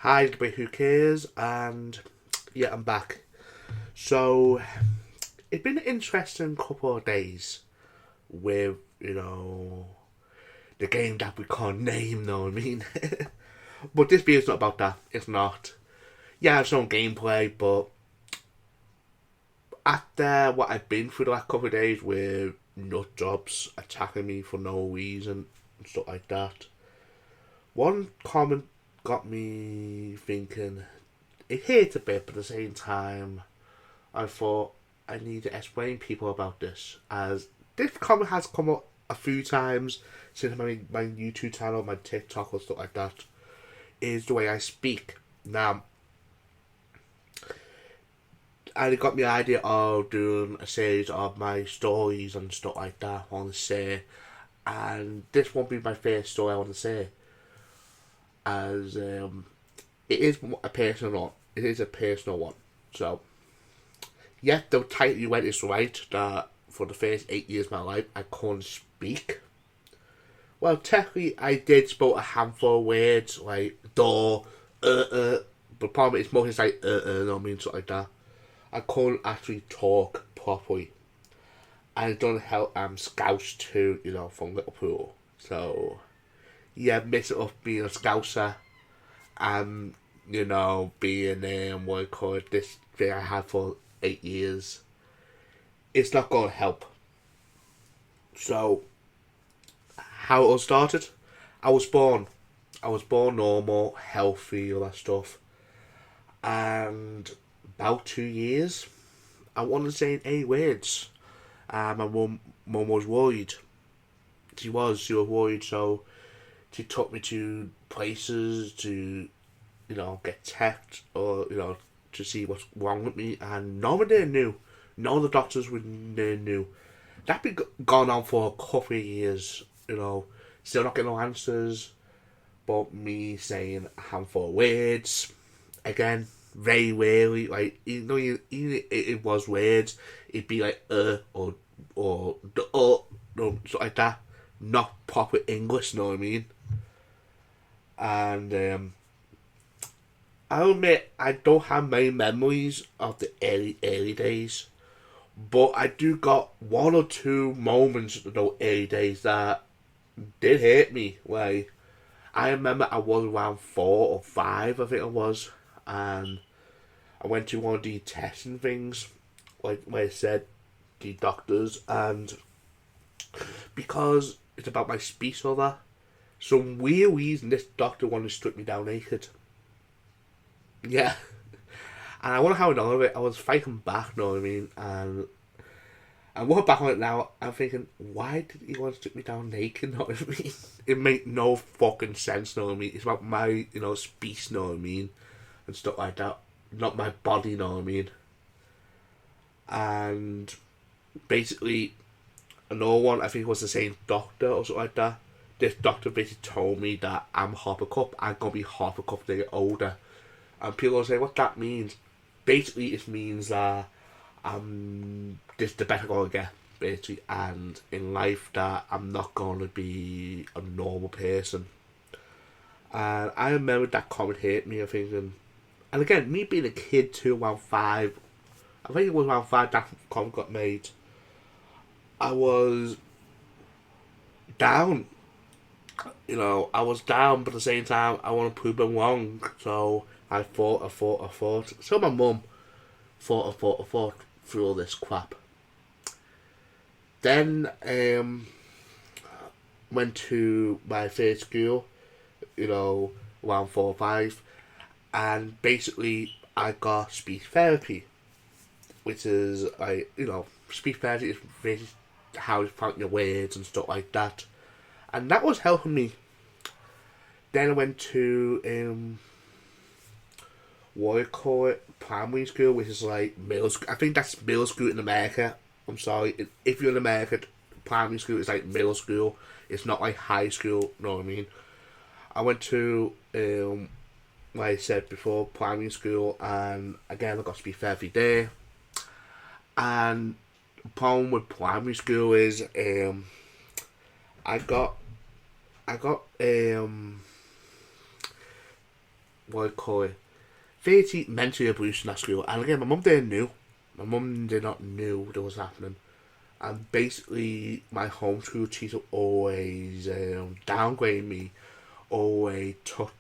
Hi, but who cares? And yeah, I'm back. So it's been an interesting couple of days with the game that we can't name. Know what I mean? But this video's not about that. It's not. Yeah, it's no gameplay, but after what I've been through the last couple of days with nut jobs attacking me for no reason and stuff like that, one comment got me thinking. It hurt a bit, but at the same time, I thought I need to explain people about this, as this comment has come up a few times since my YouTube channel, my TikTok and stuff like that, is the way I speak. Now, and it got me the idea of doing a series of my stories and stuff like that I want to say, and this won't be my first story I want to say, as it is a personal one. It is a personal one. So, yeah, the title you went is right, that for the first 8 years of my life, I couldn't speak. Well, technically, I did spoke a handful of words, like, door, but the problem is, most like, you know what I mean, something like that. I couldn't actually talk properly. And it doesn't help, I'm Scouse too, from Liverpool. So, yeah, mix it up being a Scouser and, being, what I call it, this thing I had for 8 years. It's not going to help. So, how it all started? I was born. I was born normal, healthy, all that stuff. And about 2 years, I wasn't saying 8 words. My mum was worried. She was worried, so she took me to places to, get checked or, to see what's wrong with me. And none of them knew. None of the doctors knew. That been gone on for a couple of years, still not getting no answers. But me saying a handful of words, again, very rarely, like, even it was words, it'd be like, or the, no, something like that. Not proper English, know what I mean? And, I'll admit, I don't have many memories of the early days. But I do got one or two moments in those early days that did hurt me. Like, I remember I was around 4 or 5, I think I was, and I went to one of the testing things, like where it said the doctors, and because it's about my speech or that, some weird reason this doctor wanted to strip me down naked. Yeah. And I wonder how none of it. I was fighting back, know what I mean? And I look back on it now, I'm thinking, why did he want to strip me down naked, know what I mean? It made no fucking sense, know what I mean? It's about my, speech, know what I mean? And stuff like that. Not my body, know what I mean? And basically, another one, I think it was the same doctor or something like that. This doctor basically told me that I'm half a cup. I'm going to be half a cup to get older. And people will say, what that means? Basically, it means that this the better I'm gonna get, basically, and in life that I'm not gonna be a normal person. And I remember that comment hit me. I'm thinking, and again, me being a kid too, around 5, I think it was around 5 that comment got made. I was down. I was down, but at the same time, I want to prove them wrong. So I thought. So my mum thought through all this crap. Then went to my first school, around 4 or 5, and basically I got speech therapy, which is like speech therapy is basically how you find your words and stuff like that, and that was helping me. Then I went to what I call it, primary school, which is like middle school. I think that's middle school in America. I'm sorry. If you're in America, primary school is like middle school. It's not like high school, you know what I mean? I went to, like I said before, primary school, and again, I got speech therapy there. And the problem with primary school is, I got what I call it, 30 mentally abused in that school. And again, my mum didn't knew. My mum did not knew that was happening. And basically, my homeschool teacher always downgraded me, always talked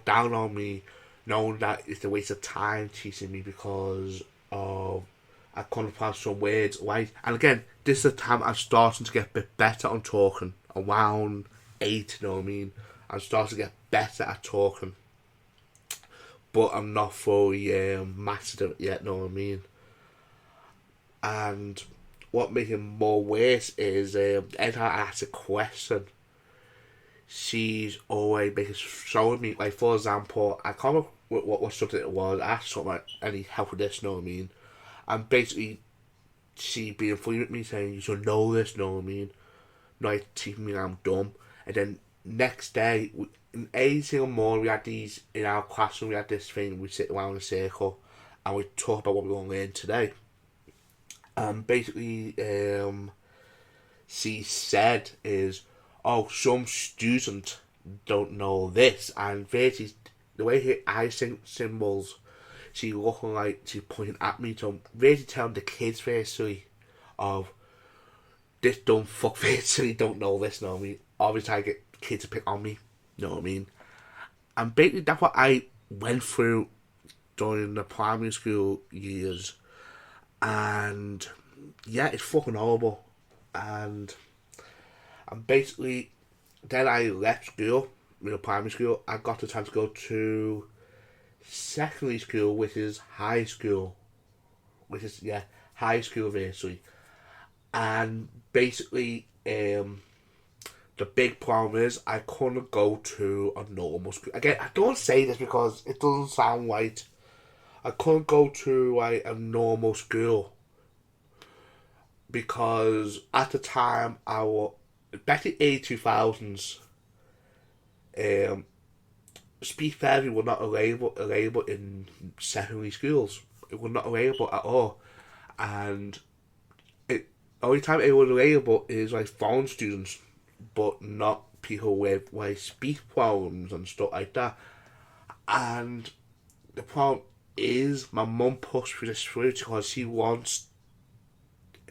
down on me, knowing that it's a waste of time teaching me because of I couldn't pronounce some words right. And again, this is the time I'm starting to get a bit better on talking. Around 8, you know what I mean? I'm starting to get better at talking. But I'm not fully mastered it yet, you know what I mean? And what makes it more worse is every time I ask a question, she's always showing me, like, for example, I can't remember what subject it was. I asked something like, any help with this, you know what I mean? And basically, she being funny with me, saying, you should know this, you know what I mean? Not teaching me I'm dumb. And then next day, in every single morning, we had these, in our classroom, we had this thing, we sit around in a circle, and we talk about what we're going to learn today. Basically, she said is, oh, some students don't know this, and basically, the way her eye symbols, she looking like she pointing at me to really telling the kids basically of this dumb fuck basically don't know this, know what I mean? Obviously I get kids to pick on me, know what I mean? And basically that's what I went through during the primary school years. And yeah, it's fucking horrible. And basically then I left school, primary school. I got the time to go to secondary school, which is high school, high school basically. And basically, the big problem is I couldn't go to a normal school. Again, I don't say this because it doesn't sound right. I couldn't go to like a normal school because at the time I was back in the 2000s. Speech therapy was not available in secondary schools. It was not available at all, and the only time it was available is like foreign students, but not people with like speech problems and stuff like that. And the problem is, my mum pushed this through because she wants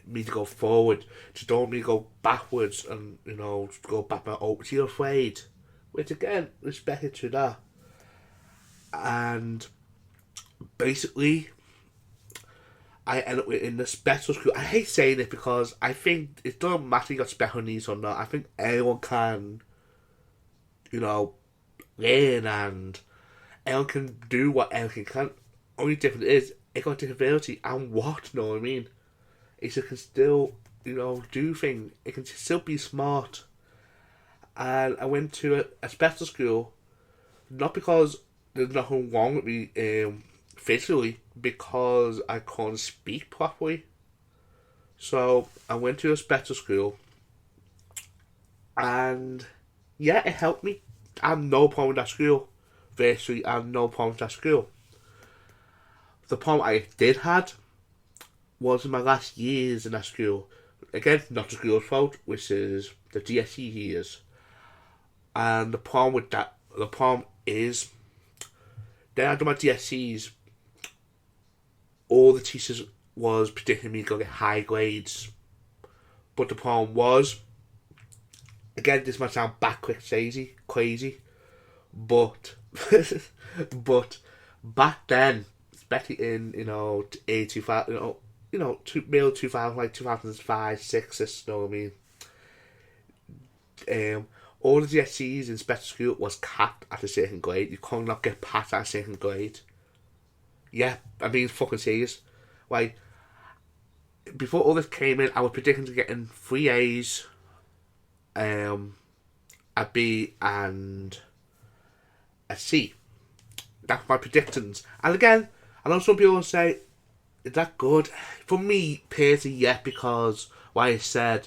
me to go forward. She don't want me to go backwards and go back my own. She's afraid. Which again, respect to that. And basically, I end up in the special school. I hate saying it because I think it doesn't matter if you got special needs or not. I think everyone can, learn and everyone can do what everyone can. Only difference is, it got disability and what, you know what I mean? It can still, do things. It can still be smart. And I went to a special school, not because there's nothing wrong with me physically, because I can't speak properly. So I went to a special school, and yeah, it helped me. I have no problem with that school. Basically, I have no problem with that school. The problem I did had was in my last years in that school. Again, not the school's fault, which is the GCSE years. And the problem is, then I did my GCSEs, all the teachers was predicting me to go get high grades. But the problem was, again, this might sound crazy, but but back then, especially in middle 2000, like 2005, 6, you know what I mean? All the GCSEs in special school was capped at a certain grade. You could not get past that second grade. Yeah, I'm being fucking serious. Like, before all this came in, I was predicting to getting 3 A's, a B, and a C. That's my predictions. And again, I know some people will say, is that good? For me, personally, yeah, because, like I said,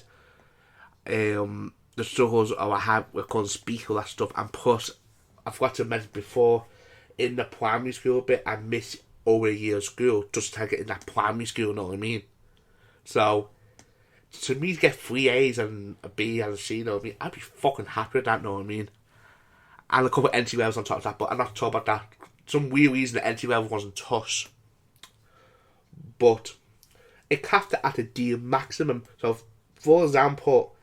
the struggles I have with couldn't speak, all that stuff, and plus, I forgot to mention before, in the primary school bit, I missed over a year of school just to get in that primary school, you know what I mean? So, to me to get 3 A's and a B and a C, you know what I mean, I'd be fucking happy with that, you know what I mean? And a couple of entry levels on top of that, but I'm not talking about that some weird reason the entry level wasn't tough. But it capped it at a D maximum. So, for example,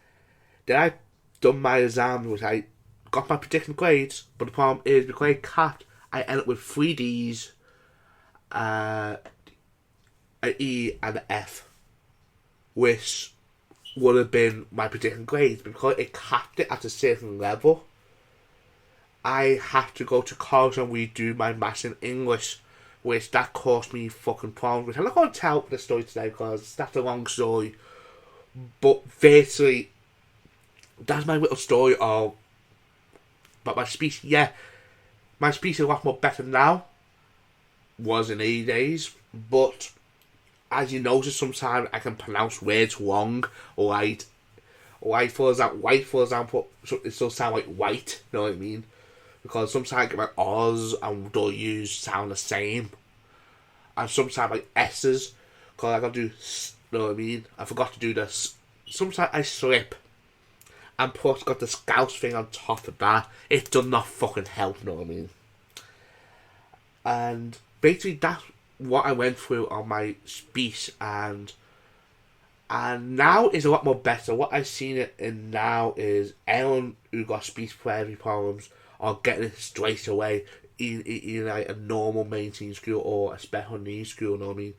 then I done my exam, which I got my predicted grades, but the problem is because I capped, I ended up with 3 Ds, an E, and an F, which would have been my predicted grades. Because it capped it at a certain level, I had to go to college and redo my maths and English, which that caused me fucking problems, which I'm not going to tell the story today because that's a long story. But basically, that's my little story of about my speech. Yeah, my speech is a lot more better now. Was in 80 days, but as you notice, sometimes I can pronounce words wrong, or right. White, for example, it still sound like white. You know what I mean? Because sometimes my R's and W's sound the same, and sometimes like S's, because I gotta do. You know what I mean? I forgot to do this. Sometimes I slip. And plus got the Scouse thing on top of that. It does not fucking help, you know what I mean? And basically that's what I went through on my speech, and now is a lot more better. What I've seen it in now is anyone who got speech therapy problems are getting it straight away in like a normal mainstream school or a special needs school, you know what I mean?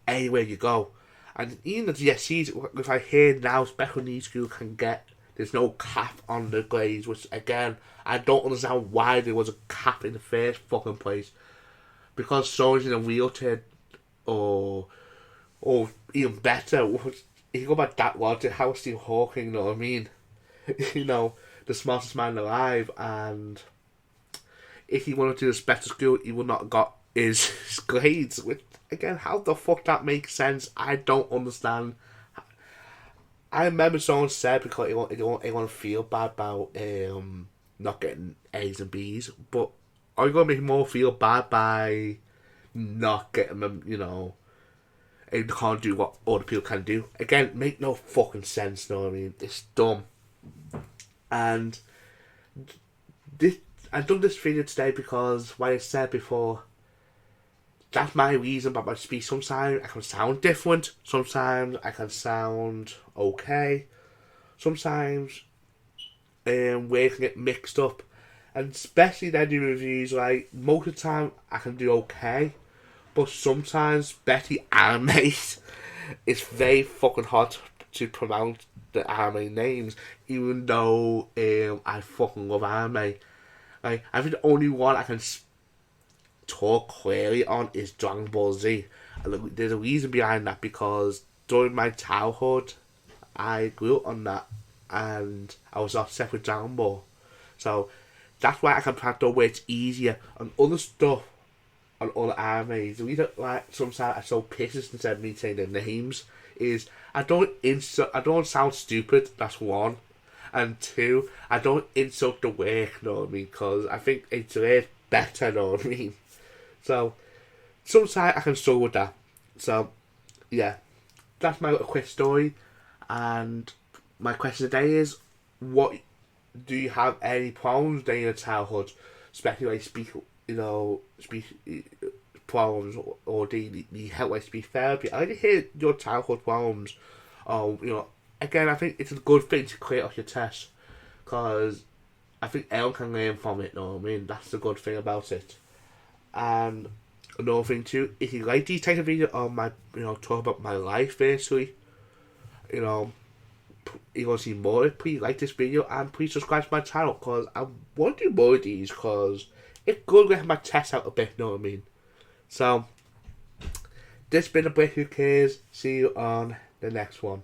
Anywhere you go. And even the GCSEs, if I hear now special needs school can get, there's no cap on the grades, which again, I don't understand why there was a cap in the first fucking place. Because someone's in a wheelchair, or even better, if you go by that logic, how is Steve Hawking, you know what I mean? You know, the smartest man alive, and if he wanted to do a special school, he would not have got his grades, which, again, how the fuck that makes sense, I don't understand. I remember someone said because they want to feel bad about not getting A's and B's, but are you going to make more feel bad by not getting them, you know, and can't do what other people can do? Again, make no fucking sense, you know what I mean? It's dumb. And I've done this video today because, like I said before, that's my reason about my speech. Sometimes I can sound different. Sometimes I can sound okay. Sometimes words can get mixed up. And especially when I do reviews, like, most of the time I can do okay. But sometimes Betty anime it's very fucking hard to pronounce the anime names. Even though I fucking love anime. Like, I think the only one I can talk clearly on is Dragon Ball Z, and there's a reason behind that, because during my childhood I grew up on that and I was obsessed with Dragon Ball, so that's why I can pronounce the words easier. On other stuff, on other animes, the reason like sometimes I'm so pissed instead of me saying their names is I don't sound stupid, that's one, and two, I don't insult the work, you know what I mean, because I think it's way better, you know what I mean. So, sometimes I can struggle with that. So, yeah. That's my little quick story. And my question today is, what do you have any problems during your childhood? Especially like speech problems, or do you need help with speech therapy? I like to hear your childhood problems. Again, I think it's a good thing to clear off your test, because I think everyone can learn from it, you know what I mean? That's the good thing about it. And another thing too, if you like these types of videos on my, talk about my life basically, you want to see more, please like this video and please subscribe to my channel, because I want to do more of these, because it's good to get my test out a bit, you know what I mean? So, this has been a Break Who Cares. See you on the next one.